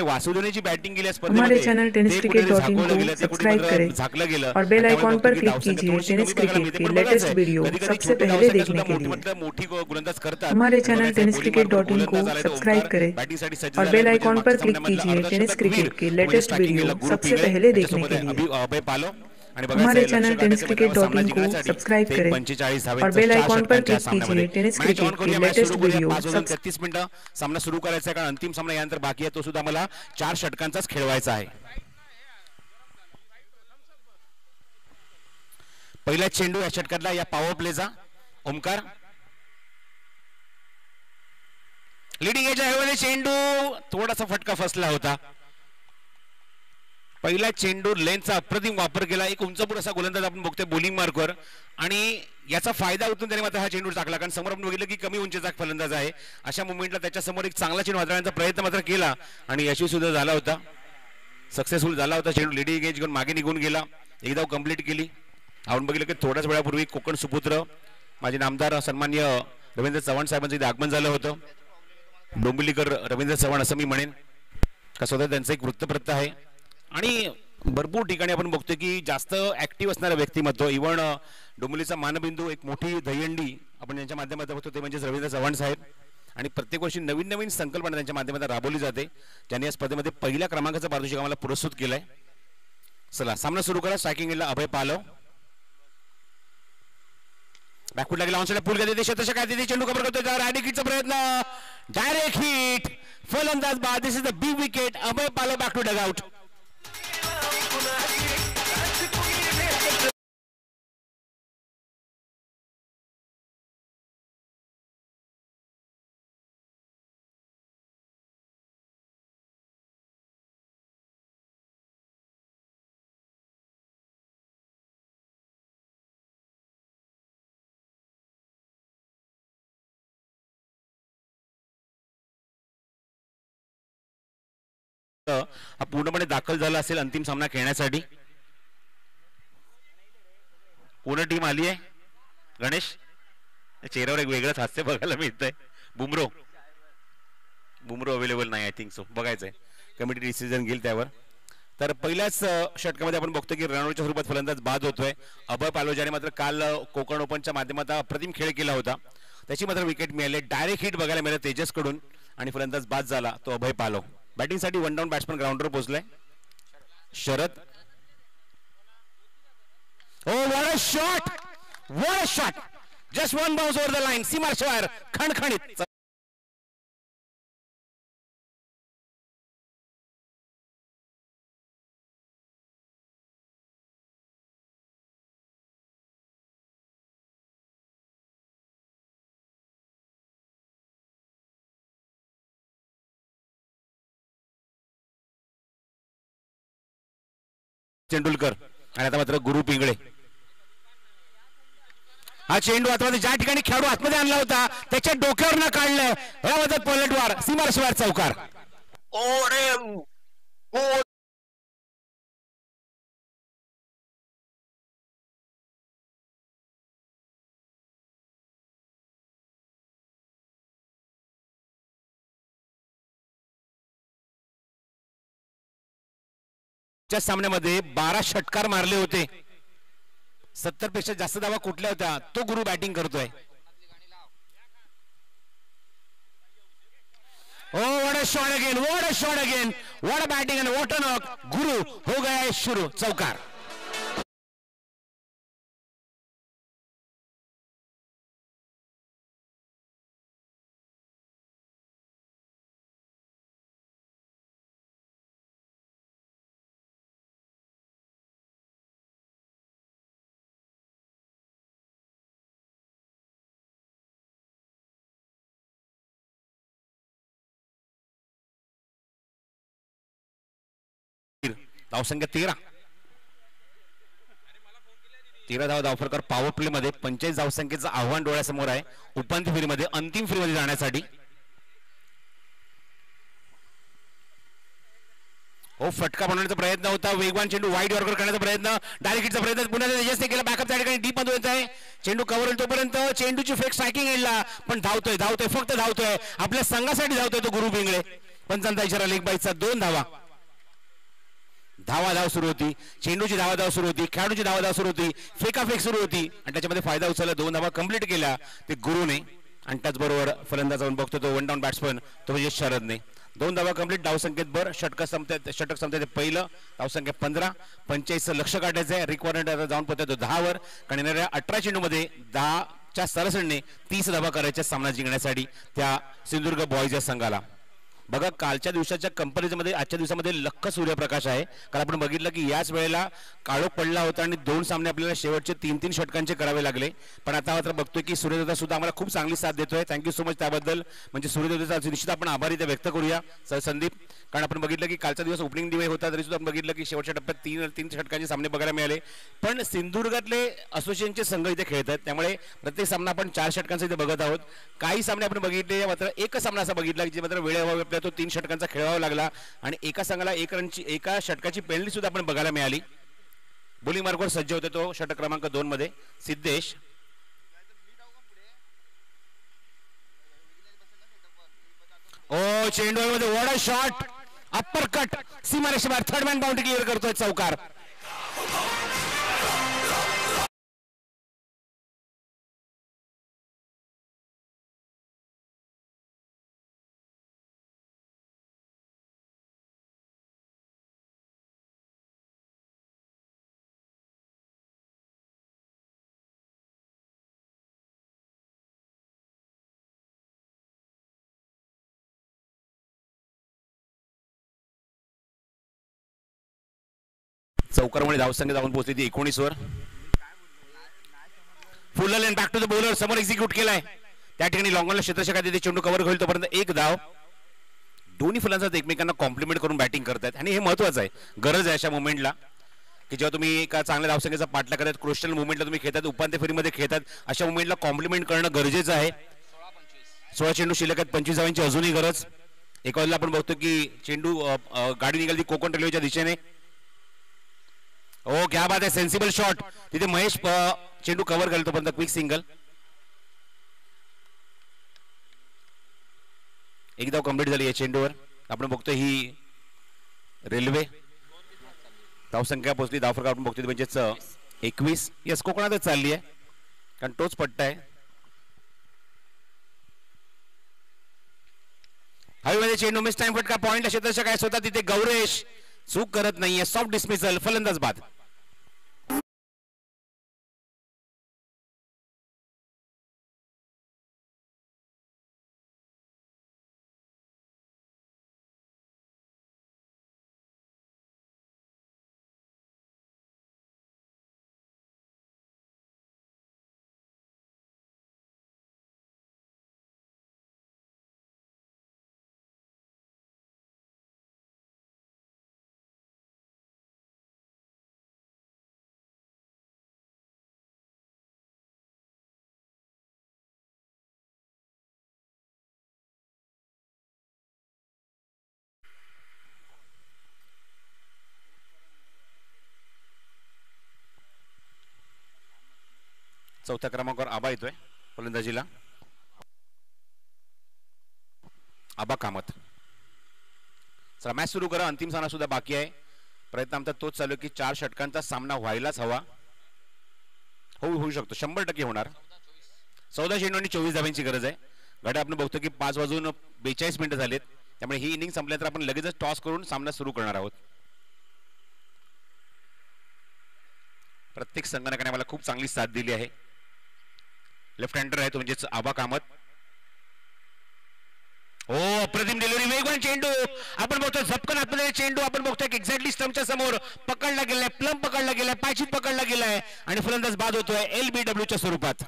हमारे चैनल टेनिस क्रिकेट .in को सब्सक्राइब करें और बेल आइकॉन पर क्लिक कीजिए टेनिस क्रिकेट के लेटेस्ट वीडियो सबसे पहले देखने के लिए। हमारे चैनल टेनिस क्रिकेट .in को सब्सक्राइब करें और बेल आइकॉन पर क्लिक कीजिए टेनिस क्रिकेट के लेटेस्ट वीडियो सबसे पहले देखने के लिए। हमारे चैनल टेनिस क्रिकेट .in को सब्सक्राइब करें और बेल आइकॉन पर क्लिक कीजिए टेनिस क्रिकेट के लेटेस्ट वीडियो 33 मिनिटं सामना सुरू करायचा आहे, कारण अंतिम सामना यानंतर बाकी आहे, तो सुद्धा मला 4 षटकांचाच खेळवायचा आहे। पहिला चेंडू या षटकातला या पॉवर प्लेचा ओमकार लीडिंग एज आहे, चेंडू थोडासा फटका फसला होता। पहिला चेंडू लेनचा अप्रतिम वापर केला, एक उंचपुर असा गोलंदाज आपण बघतोय बॉलिंग मार्कवर, आणि याचा फायदा उचलून त्याने मात्र हा चेंडू टाकला, कारण समोर आपण बघितलं की कमी उंचीचा फलंदाज आहे, अशा मोमेंटला त्याच्या समोर एक चांगला चेंडू हाताळण्याचा प्रयत्न मात्र केला आणि यशस्वी सुद्धा झाला होता, सक्सेसफुल झाला होता। चेंडू लीडिंग एज घेऊन मागे निघून गेला, एक धाव कंप्लीट केली। आपण बघितलं की थोड्याच वेळापूर्वी कोकण सुपुत्र माझे नामदार सन्माननीय रवींद्र चव्हाण साहेबांचं इथे आगमन झालं होतं। डोंबिवलीकर रवींद्र चव्हाण असं मी म्हणेन, का स्वतः त्यांचं एक वृत्तपत्र आहे आणि भरपूर ठिकाणी आपण बघतोय की जास्त ऍक्टिव्ह असणारे व्यक्तिमत्व, इव्हन डोंबिवलीचा मानबिंदू एक मोठी दहीहंडी आपण यांच्या माध्यमातून बघतो, ते म्हणजे रवींद्र चव्हाण साहेब, आणि प्रत्येक वर्षी नवीन नवीन संकल्पना त्यांच्या माध्यमातून राबवली जाते, ज्यांनी या स्पर्धेमध्ये पहिल्या क्रमांकाचा पारितोषिक आम्हाला पुरस्कृत केलाय। चला सामना सुरू करा। स्ट्रायकिंग एंडला अभय पालव, बॅकफुट लागला, ऑन साइड पूल करते, क्षेत्ररक्षक आहे, चेंडू कव्हर करतोय, रायडिंग हिटचा प्रयत्न, डायरेक्ट हिट, फलंदाज बाद, दिस इज द बिग विकेट, अभय पालव बॅक टू डगआउट। हा पूर्णपणे दाखल झाला असेल अंतिम सामना खेळण्यासाठी। पूर्ण टीम आली आहे। गणेश चेहऱ्यावर एक वेगळंच हास्य बघायला मिळतंय। बुमरो अवेलेबल नाही, आय थिंक सो, बघायचंय, कमिटी डिसिजन घेईल त्यावर। तर पहिल्याच षटकामध्ये आपण बघतो की रणवीरच्या स्वरूपात फलंदाज बाद होतोय। अभय पालव ज्याने मात्र काल कोकण ओपनच्या माध्यमातून अप्रतिम खेळ केला होता, त्याची मात्र विकेट मिळाली, डायरेक्ट हिट बघायला मिळालं तेजस कडून आणि फलंदाज बाद झाला तो अभय पालव। बॅटिंग साठी वन डाऊन बॅट्समन ग्राउंडवर पोहोचलाय Sharad, Oh, what a shot! What a shot! Just one bounce over the line. सीमारेषेवर खणखणीत. तेंडुलकर आणि आता मात्र गुरु पिंगळे. हा चेंडू आतमध्ये ज्या ठिकाणी खेळाडू आतमध्ये आणला होता त्याच्या डोक्यावर न काढलंय याबद्दल पलटवार. सीमारेषेवर चौकार. सामन्यामध्ये 12 षटकार मारले होते. 70 पेक्षा जास्त धावा कुठल्या होत्या तो गुरु बॅटिंग करतोय. Oh, what a shot again! What a shot again! What a batting and what a knock! गुरु हो गया है शुरू. चौकार. धावसंख्या 13 धावा धावफरकर पॉवर प्ले मध्ये 45 धावसंख्येचं आव्हान डोळ्यासमोर आहे उपांत्य फेरीमध्ये अंतिम फेरीमध्ये जाण्यासाठी. हो, फटका बनवण्याचा प्रयत्न होता. वेगवान चेंडू वाईड यॉर्कर करण्याचा प्रयत्न, डायरेक्ट हिटचा प्रयत्न पुन्हा तेजसने केला. बॅकअप त्या ठिकाणी डीप मध्ये येत आहे. चेंडू कव्हर होईल तोपर्यंत चेंडूची फेक स्ट्रायकिंग येईल पण धावतोय फक्त धावतोय. आपल्या संघासाठी धावतोय तो गुरु पिंगळे. पंचांचा इशारा लेग बाईचा. 2 धावा. धाव सुरू होती. चेंडूची धाव सुरू होती. खेळाडूची धाव सुरू होती. फेकाफेक सुरू होती आणि त्याच्यामध्ये फायदा उचलला. 2 धावा कंप्लीट केल्या ते गुरुने आणि त्याचबरोबर फलंदाज जाऊन बघतो तो वन डाऊन बॅट्समन तो म्हणजे शरदने. 2 धावा कंप्लीट. धावसंख्येत बर. षटक संपते पहिलं. धावसंख्या 15. 45चं लक्ष काढायचं आहे. रिक्वायरमेंट जाऊन पोहोचतो तो 10 वर. कारण येणाऱ्या 18 चेंडूमध्ये 10च्या सरासरीने 30 धावा करायच्या सामना जिंकण्यासाठी त्या सिंधुदुर्ग बॉईज या संघाला. बघा, कालच्या दिवसाच्या कंपॅरिझनमध्ये आजच्या दिवसामध्ये लख्ख सूर्यप्रकाश आहे. कारण आपण बघितलं की याच वेळेला काळोख पडला होता आणि 2 सामने आपल्याला शेवटचे 3-3 षटकांचे करावे लागले. पण आता मात्र बघतोय की सूर्यदेवता सुद्धा आम्हाला खूप चांगली साथ देतोय. थँक्यू सो मच त्याबद्दल. म्हणजे सूर्यदेवतेचा निश्चित आपण आभारी ते व्यक्त करूया संदीप. कारण आपण बघितलं की कालचा दिवस ओपनिंग डे होता तरी सुद्धा आपण बघितलं की शेवटच्या टप्प्यात 3 षटकांचे सामने बघायला मिळाले. पण सिंधुदुर्गातले असोसिएशनचे संघ इथे खेळत आहेत त्यामुळे प्रत्येक सामना आपण 4 षटकांचा इथे बघत आहोत. काही सामने आपण बघितले मात्र एक सामना असा बघितला की मात्र वेळेअभावी आपल्याला तो 3 षटकांचा खेळावा लागला आणि एका संघाला 1 षटकाची पेनल्टी सुद्धा आपण बघायला मिळाली. बॉलिंग मार्कवर सज्ज होते तो षटक क्रमांक 2 मध्ये सिद्धेश. ओ, चेंडूमध्ये what a shot. Upper cut. सीमारेषेवर थर्ड मॅन बाउंड्री क्लिअर करतोय. चौकार. चौकारमुळे धावसंख्या जाऊन पोहोचली ती 19 वर. Full length back to the bowler. समोर एक्झिक्यूट केलाय त्या ठिकाणी लॉंगॉनला क्षेत्ररक्षक तिथे चेंडू कव्हर होईल तोपर्यंत 1 धाव. दोन्ही फलंदाज एकमेकांना कॉम्प्लिमेंट करून बॅटिंग करतात आणि हे महत्वाचं आहे. गरज आहे अशा मोमेंटला की जेव्हा तुम्ही एका चांगल्या धावसंख्येचा पाठलाग करतात, क्रुशियल मोमेंटला तुम्ही खेळतात, उपांत्य फेरीमध्ये खेळतात, अशा मोमेंटला कॉम्प्लिमेंट करणं गरजेचं आहे. 16 चेंडू शिल्लक आहेत. 25 धावांची अजूनही गरज. एका वेळेला आपण बघतो की चेंडू गाडी निघाली कोकण रेल्वेच्या दिशेने. ओ, क्या बात आहे. Sensible shot. तिथे महेश चेंडू कव्हर करतो पण क्विक सिंगल. 1 धाव कंप्लीट झाली या चेंडूवर. आपण बघतो ही रेल्वे. धावसंख्या पोहोचली. धावफरक आपण बघतो म्हणजेच 21. यस, कोकणातच चालली आहे कारण तोच पट्टा आहे. हवेमध्ये चेंडू मिस टाइम फटका. पॉइंटला क्षेत्ररक्षक आहे स्वतः तिथे गौरेश. चूक करत नाहीये. Soft dismissal. फलंदाज बाद. चौथ्या क्रमांकावर आबा येतोय फलंदाजीला. आबा कामत. चला मॅच सुरू करा. अंतिम सामना सुद्धा बाकी आहे. प्रयत्न आमचा तोच चालू की 4 षटकांचा सामना व्हायलाच हवा. होऊ शकतो, 100% होणार. 14 चेंडू आणि 24 धाब्यांची गरज आहे. घड्याळ आपण बघतो की 5:42 झालेत. त्यामुळे ही इनिंग संपल्यानंतर आपण लगेचच टॉस करून सामना सुरू करणार आहोत. प्रत्येक संघाने मला खूप चांगली साथ दिली आहे. लेफ्ट हँडर आहे तो म्हणजेच आबा कामत. हो, अप्रतिम डिलिव्हरी, वेगवान चेंडू. आपण बघतोय झपकन आतमध्ये चेंडू आपण बघतोय की एक्झॅक्टली स्टंपच्या समोर पकडला गेलाय, प्लम पकडला गेलाय, पायचीत पकडला गेलाय आणि फलंदाज बाद होतोय LBW च्या स्वरूपात.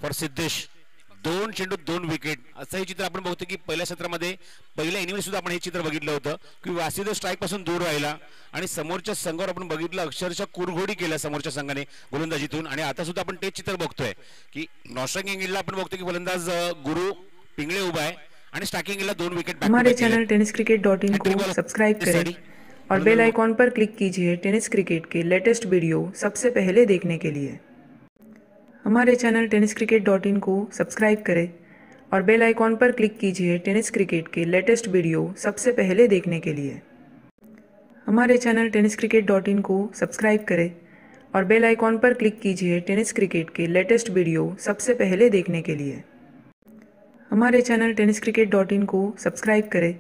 फॉर सिद्धेश 2 चेंडू 2 विकेट असं हे चित्र आपण बघतो की पहिल्या सत्रामध्ये पहिल्या इनिंग सुद्धा आपण हे चित्र बघितलं होतं की वासिद स्ट्राईक पासून दूर राहिला आणि समोरच्या संघावर आपण बघितलं अक्षरशः कुरघोडी केला समोरच्या संघाने गोलंदाजीतून. आणि आता सुद्धा आपण तेच चित्र बघतोय की नॉस्ट्राइकिंग एंगलला आपण बघतो की फलंदाज गुरु पिंगळे उभा आहे आणि स्ट्राइकिंग एंगलला 2 विकेट. हमारे चैनल tenniscricket.in को सब्सक्राइब करें और बेल आइकॉन पर क्लिक कीजिए टेनिस क्रिकेट के लेटेस्ट वीडियो सबसे पहले देखने के लिए. हमारे चैनल tenniscricket.in को सब्सक्राइब करें और बेल आइकॉन पर क्लिक कीजिए टेनिस क्रिकेट के लेटेस्ट वीडियो सबसे पहले देखने के लिए. हमारे चैनल tenniscricket.in को सब्सक्राइब करें और बेल आइकॉन पर क्लिक कीजिए टेनिस क्रिकेट के लेटेस्ट वीडियो सबसे पहले देखने के लिए. हमारे चैनल tenniscricket.in को सब्सक्राइब करें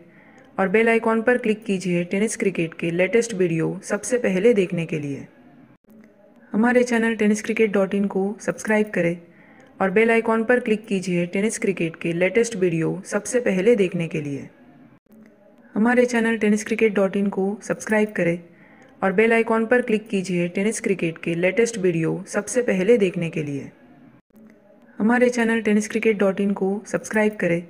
और बेल आइकॉन पर क्लिक कीजिए टेनिस क्रिकेट के लेटेस्ट वीडियो सबसे पहले देखने के लिए. हमारे चैनल tenniscricket.in को सब्सक्राइब करें और बेल आइकॉन पर क्लिक कीजिए टेनिस क्रिकेट के लेटेस्ट वीडियो सबसे पहले देखने के लिए. हमारे चैनल tenniscricket.in को सब्सक्राइब करें और बेल आइकॉन पर क्लिक कीजिए टेनिस क्रिकेट के लेटेस्ट वीडियो सबसे पहले देखने के लिए. हमारे चैनल tenniscricket.in को सब्सक्राइब करें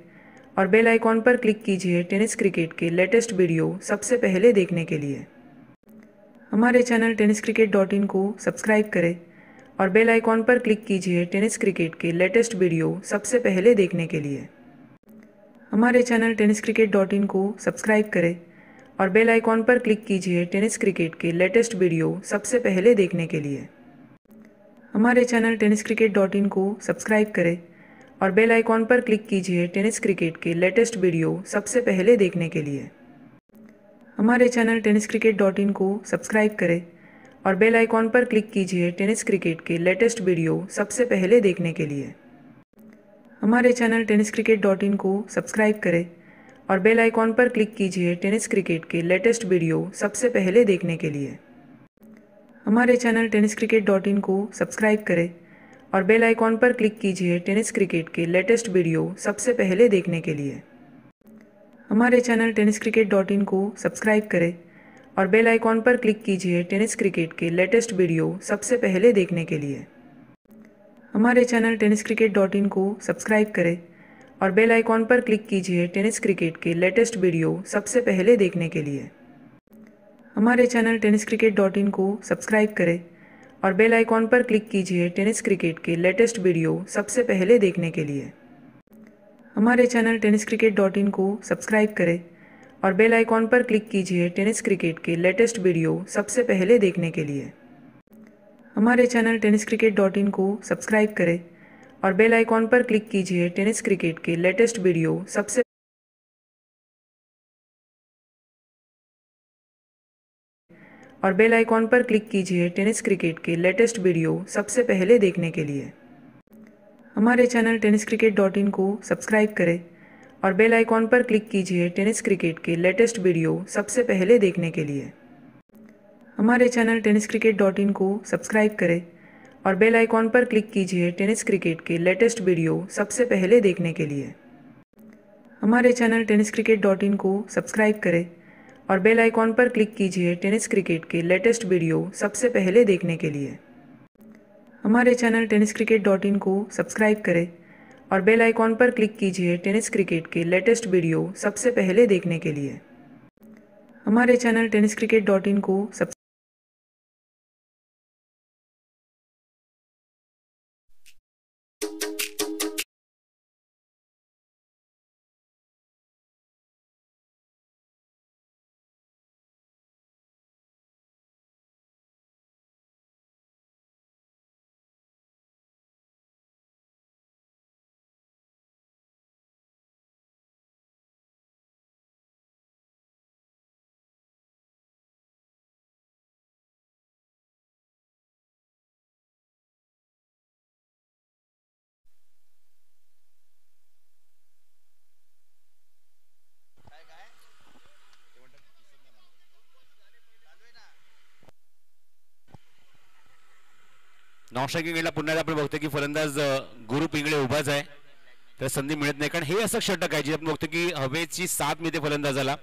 और बेल आइकॉन पर क्लिक कीजिए टेनिस क्रिकेट के लेटेस्ट वीडियो सबसे पहले देखने के लिए. हमारे चैनल tenniscricket.in को सब्सक्राइब करें और बेल आइकॉन पर क्लिक कीजिए टेनिस क्रिकेट के लेटेस्ट वीडियो सबसे पहले देखने के लिए. हमारे चैनल tenniscricket.in को सब्सक्राइब करें और बेल आइकॉन पर क्लिक कीजिए टेनिस क्रिकेट के लेटेस्ट वीडियो सबसे पहले देखने के लिए. हमारे चैनल tenniscricket.in को सब्सक्राइब करें और बेल आइकॉन पर क्लिक कीजिए टेनिस क्रिकेट के लेटेस्ट वीडियो सबसे पहले देखने के लिए. हमारे चैनल tenniscricket.in को सब्सक्राइब करें और बेल आइकॉन पर क्लिक कीजिए टेनिस क्रिकेट के लेटेस्ट वीडियो सबसे पहले देखने के लिए. हमारे चैनल tenniscricket.in को सब्सक्राइब करें और बेल आइकॉन पर क्लिक कीजिए टेनिस क्रिकेट के लेटेस्ट वीडियो सबसे पहले देखने के लिए. हमारे चैनल tenniscricket.in को सब्सक्राइब करें और बेल आइकॉन पर क्लिक कीजिए टेनिस क्रिकेट के लेटेस्ट वीडियो सबसे पहले देखने के लिए. हमारे चैनल tenniscricket.in को सब्सक्राइब करें और बेल आइकॉन पर क्लिक कीजिए टेनिस क्रिकेट के लेटेस्ट वीडियो सबसे पहले देखने के लिए. हमारे चैनल tenniscricket.in को सब्सक्राइब करें और बेल आइकॉन पर क्लिक कीजिए टेनिस क्रिकेट के लेटेस्ट वीडियो सबसे पहले देखने के लिए. हमारे चैनल tenniscricket.in को सब्सक्राइब करें और बेल आइकॉन पर क्लिक कीजिए टेनिस क्रिकेट के लेटेस्ट वीडियो सबसे पहले देखने के लिए. हमारे चैनल tenniscricket.in को सब्सक्राइब करें और बेल आइकॉन पर क्लिक कीजिए टेनिस क्रिकेट के लेटेस्ट वीडियो सबसे पहले देखने के लिए. हमारे चैनल tenniscricket.in को सब्सक्राइब करें और बेल आइकॉन पर क्लिक कीजिए टेनिस क्रिकेट के लेटेस्ट वीडियो सबसे और बेल आइकॉन पर क्लिक कीजिए टेनिस क्रिकेट के लेटेस्ट वीडियो सबसे पहले देखने के लिए. हमारे चैनल tenniscricket.in को सब्सक्राइब करें और बेल आइकॉन पर क्लिक कीजिए टेनिस क्रिकेट के लेटेस्ट वीडियो सबसे पहले देखने के लिए. हमारे चैनल tenniscricket.in को सब्सक्राइब करें और बेल आइकॉन पर क्लिक कीजिए टेनिस क्रिकेट के लेटेस्ट वीडियो सबसे पहले देखने के लिए. हमारे चैनल tenniscricket.in को सब्सक्राइब करें और बेल आइकॉन पर क्लिक कीजिए टेनिस क्रिकेट के लेटेस्ट वीडियो सबसे पहले देखने के लिए. हमारे चैनल tenniscricket.in को सब्सक्राइब करें और बेल आइकॉन पर क्लिक कीजिए टेनिस क्रिकेट के लेटेस्ट वीडियो सबसे पहले देखने के लिए। हमारे चैनल tenniscricket.in को सब्सक्राइब नॉन स्ट्रायकिंग एंडला पुन्हा आपण बघतो की फलंदाज गुरु पिंगळे उभाच आहे, तर संधी मिळत नाही. कारण हे असं षटक आहे जे आपण बघतो की हवेची साथ मिळते फलंदाजाला.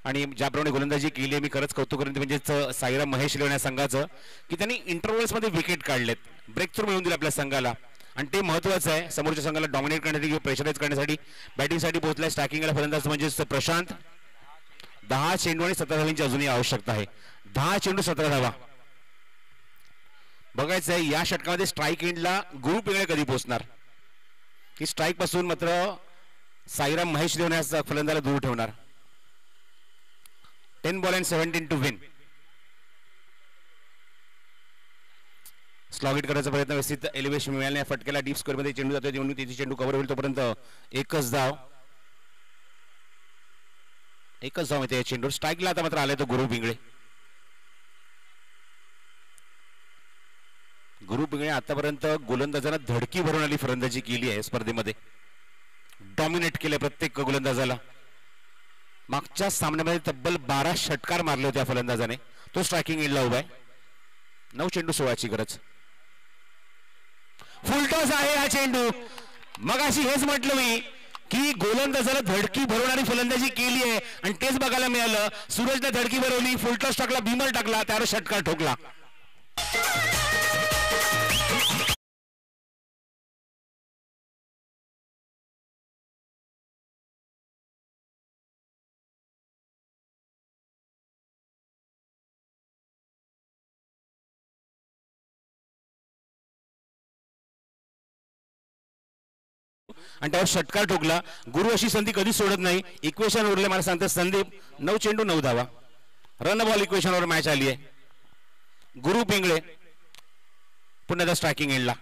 आणि ज्याप्रमाणे गोलंदाजी केली आहे, मी खरंच कौतुक करेन म्हणजेच साईराम महेश लेवण्या संघाचं की त्यांनी इंटरव्हल्स मध्ये विकेट काढलेत, ब्रेक थ्रू मिळवून दिला आपल्या संघाला. आणि ते महत्त्वाचं आहे. समोरच्या संघाला डॉमिनेट करण्यासाठी किंवा प्रेशराईज करण्यासाठी बॅटिंगसाठी पोहोचलाय. स्ट्रायकिंगला फलंदाज म्हणजेच प्रशांत. 10 चेंडू आणि 17 धावांची अजूनही आवश्यकता आहे. 10 चेंडू 17 धावा. बघायचं आहे या षटकामध्ये स्ट्राईक एंडला गुरु पिंगळे कधी पोहोचणार, की स्ट्राईक पासून मात्र साईराम महेश लेवण्याचा फलंदाला दूर ठेवणार. 10 ball and 17 to win. Slog it करायचा प्रयत्न, व्यवस्थित एलिव्हेशन मिळाल्या फटक्याला डीप स्क्वेअर मध्ये चेंडू जातो, जेवढी तिची चेंडू कव्हर होईल तोपर्यंत एकच धाव मिळते या चेंडूवर. स्ट्राईकला आता मात्र आलाय तो गुरु पिंगळे. गुरु पिंगळे आतापर्यंत गोलंदाजांना धडकी भरून आली फलंदाजी केली आहे स्पर्धेमध्ये. डॉमिनेट केले प्रत्येक गोलंदाजाला. मागच्या सामन्यामध्ये तब्बल 12 षटकार मारले होते फलंदाजाने. तो स्ट्रायकिंग एंडला उभा आहे. 9 चेंडू 16ची गरज. फुलटॉस आहे हा चेंडू. मग अशी हेच म्हटलं मी की गोलंदाजाला धडकी भरवणारी फलंदाजी केली आहे आणि तेच बघायला मिळालं. सूरजने धडकी भरवली, फुलटॉस टाकला, भीमर टाकला, त्यावर षटकार ठोकला. आणि त्यावर षटकार ठोकला. गुरु अशी संधी कधी सोडत नाही. इक्वेशन उरले मला सांगतात संदीप. 9 चेंडू 9 धावा. रन बॉल इक्वेशनवर मॅच आली आहे. गुरु पिंगळे पुन्हा त्या स्ट्रायकिंग एंडला.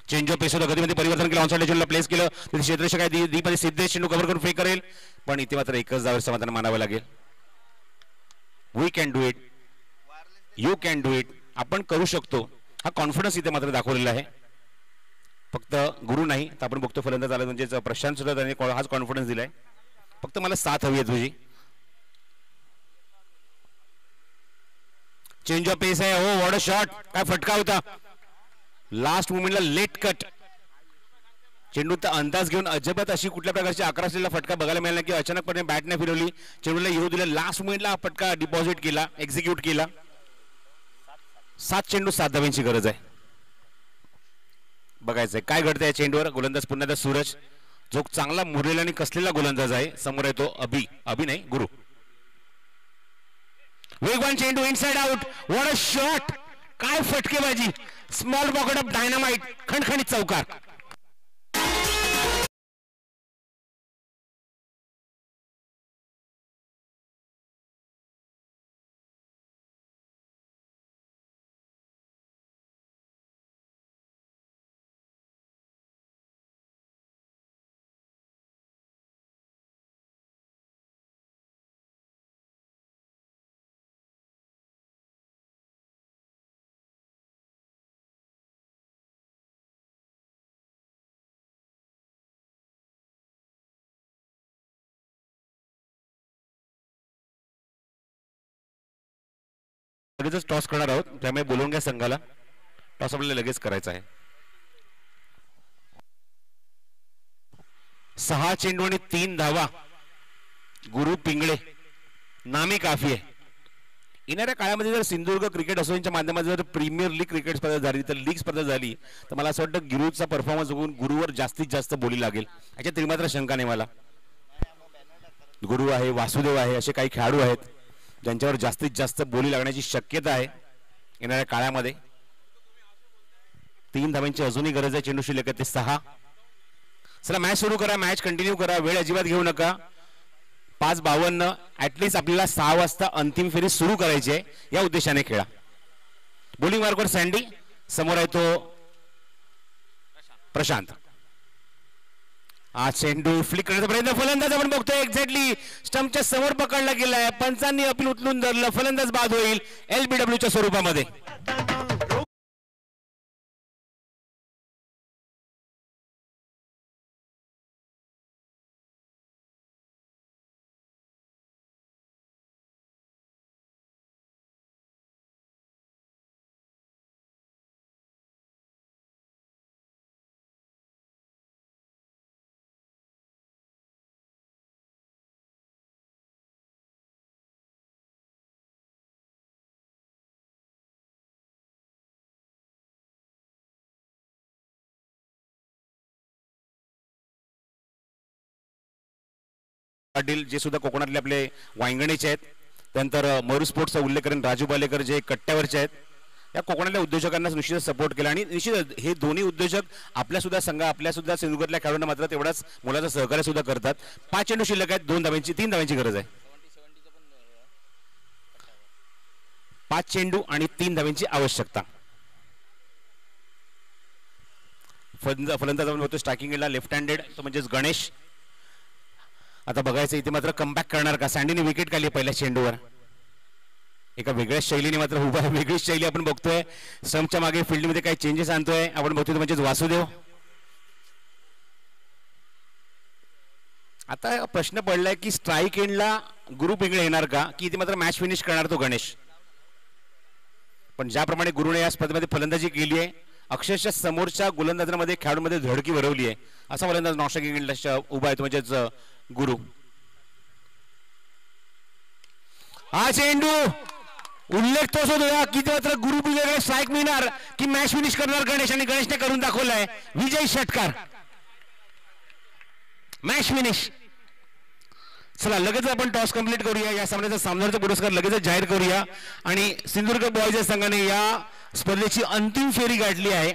चेंज ऑफ पेस होता, गतीमध्ये परिवर्तन केलं, ऑनसाइड चेंडूला प्लेस केलं. तिथे क्षेत्ररक्षक आहे दीपमध्ये सिद्धेश चेंडू कव्हर करून फेक करेल, पण इथे मात्र एकच धावावर समाधान मानावं लागेल. We can do it, you can do it. आपण करू शकतो हा कॉन्फिडन्स इथे मात्र दाखवलेला आहे. फक्त गुरु नाही तर आपण बघतो फलंदाज आला म्हणजे प्रशांत सुद्धा त्यांनी हाच कॉन्फिडन्स दिलाय. फक्त मला साथ हवी आहे तुझी. चेंज ऑफ पेस आहे. हो व्हॉट अ शॉट. काय फटका होता. लास्ट मोमेंटला लेट कट. चेंडूचा अंदाज घेऊन अजिबात अशी कुठल्या प्रकारची आकारासलेला फटका बघायला मिळाला की अचानकपणे बॅटने फिरवली, चेंडूला येऊ दिलं, लास्ट मोमेंटला हा फटका डिपॉझिट केला, एक्झिक्यूट केला. 7 चेंडू 7 धावांची गरज आहे. बघायचंय काय घडतंय या चेंडूवर. गोलंदाज पुन्हा एकदा सूरज, जो चांगला मुरलेला आणि कसलेला गोलंदाज आहे. समोर येतो अभि नाही गुरु. वेगवान चेंडू inside out. What a shot. काय फटकेबाजी. Small pocket of dynamite. खणखणीत चौकार. लगेच टॉस करणार आहोत, त्यामुळे बोलवून घ्या संघाला. टॉस आपल्याला लगेच करायचा आहे. 6 चेंडू आणि 3 धावा. गुरु पिंगळे नामी काफी आहे. येणाऱ्या काळामध्ये जर सिंधुदुर्ग क्रिकेट असोसिएशनच्या माध्यमातून जर प्रीमियर लीग क्रिकेट स्पर्धा झाली तर लीग स्पर्धा झाली तर मला असं वाटतं गुरुचा परफॉर्मन्स बघून गुरुवर जास्तीत जास्त बोली लागेल याच्यात तरी मात्र शंका नाही मला. गुरु आहे, वासुदेव आहे, असे काही खेळाडू आहेत ज्यांच्यावर जास्तीत जास्त बोली लागण्याची शक्यता आहे येणाऱ्या काळामध्ये. 3 धावांची अजूनही गरज आहे. चेंडू शिल्लक आहे ते 6. चला मॅच सुरू करा, मॅच कंटिन्यू करा, वेळ अजिबात घेऊ नका. 5:52 ऍटलीस्ट आपल्याला 6 वाजता अंतिम फेरी सुरू करायची आहे, या उद्देशाने खेळा. बॉलिंग मार्कवर सँडी, समोर आहे तो प्रशांत. हा चेंडू फ्लिक करण्याचा प्रयत्न, फलंदाज आपण बघतोय एक्झॅक्टली स्टंपच्या समोर पकडला गेलाय. पंचांनी अपील उचलून धरलं, फलंदाज बाद होईल LBWच्या स्वरूपामध्ये. पाटील जे सुद्धा कोकणातले आपले वांगणीचे आहेत, त्यानंतर मरू स्पोर्ट्सचा उल्लेख करेन राजू बालेकर जे कट्ट्यावरचे आहेत. या कोकणातल्या उद्योजकांना निश्चितच सपोर्ट केला आणि निश्चितच हे दोन्ही उद्योजक आपल्या सुद्धा संघ आपल्या सुद्धा सिंधुदुर्गातल्या खेळाडूंना मात्र तेवढाच मुलाचं सहकार्य सुद्धा करतात. 5 चेंडू शिल्लक आहेत, 3 धावांची गरज आहे. 5 चेंडू आणि 3 धावांची आवश्यकता. फलंदाज आपण होतो स्ट्रायकिंगला लेफ्ट हँडेड, तो म्हणजेच गणेश. आता बघायचं इथे मात्र कमबॅक करणार का. सँडीने विकेट काढली पहिल्या चेंडूवर. एका वेगळ्याच शैलीने मात्र उभा, वेगळीच शैली आपण बघतोय. स्टंपच्या मागे फील्डमध्ये काही चेंजेस आणतोय आपण बघतोय, म्हणजेच वासुदेव. आता प्रश्न पडलाय की स्ट्राईक एंडला गुरु पिंगळे येणार का, की इथे मात्र मॅच फिनिश करणार तो गणेश. पण ज्याप्रमाणे गुरुने या स्पर्धेमध्ये फलंदाजी केली आहे, अक्षरशः समोरच्या गोलंदाजांमध्ये खेळाडूंमध्ये धडकी भरवली आहे. असा फलंदाज नॉस्ट्राईक एंडला उभा आहे, म्हणजेच गुरु. हा चेंडू उल्लेख तोच होता की मात्र गुरु पिंगळेकडे स्ट्राईक मिळणार की मॅच फिनिश करणार गणेश, आणि गणेशने करून दाखवलाय. विजय षटकार, मॅच फिनिश. चला लगेच आपण टॉस कंप्लीट करूया. या सामन्याचा सामनाचा पुरस्कार लगेच जाहीर करूया. आणि सिंधुदुर्ग बॉयज संघाने या स्पर्धेची अंतिम फेरी गाठली आहे.